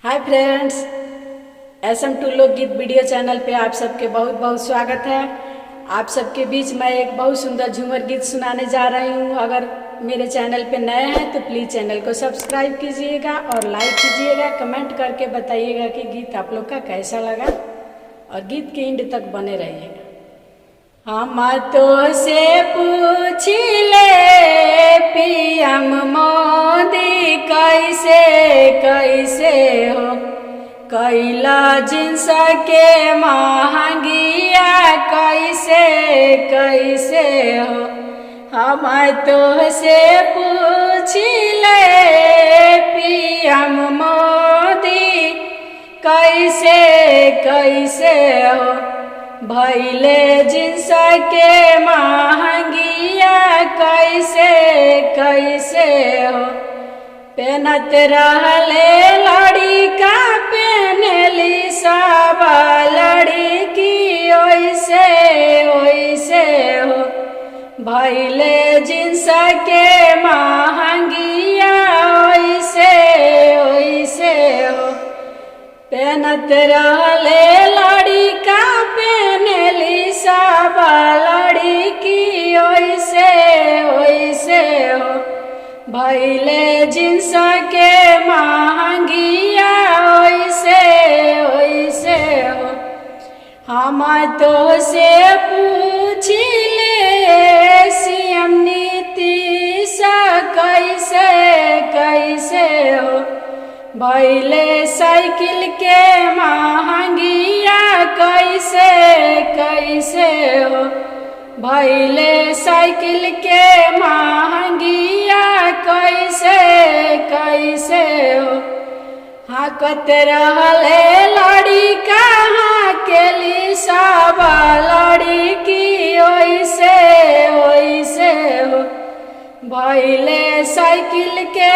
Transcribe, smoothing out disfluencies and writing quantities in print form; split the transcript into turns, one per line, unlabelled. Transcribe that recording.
Hi friends, SM2 लोकगीत video channel पे आप सबके बहुत बहुत स्वागत है। आप सबके बीच मैं एक बहुत सुंदर झूमर गीत सुनाने जा रही हूँ। अगर मेरे चैनल पे नए हैं तो प्लीज़ चैनल को सब्सक्राइब कीजिएगा और लाइक कीजिएगा। कमेंट करके बताइएगा कि गीत आप लोग का कैसा लगा और गीत के एंड तक बने रहिएगा। हम तो से पूछ ले पीएम मोदी कैसे कैसे हो, कैला जिन्स के महंगिया कैसे कैसे हो। हम तो से पूछ ले पीएम मोदी कैसे कैसे हो, भैले जिन्स के महंगिया कैसे कैसे हो। पहनत रहले लड़िका पहनली सब लड़की ओइसे ओइसे हो, भैले जिन्स के महंगिया ओइसे ओइसे हो। पहनत रहले लड़िका पहनली सब लड़की ओइसे ओइसे हो, भैले जिन्स के महंगिया ओइसे ओइसे हो। हम तो से पूछ ले सीएम नीतीश कैसे कैसे हो, भैले साइकिल के महंगिया कैसे कैसे हो, भैले साइकिल के महंगिया कैसे कैसे हो। हाकत रहले लड़िका हाकेली सब लड़की ओइसे ओइसे हो, भैले साइकिल के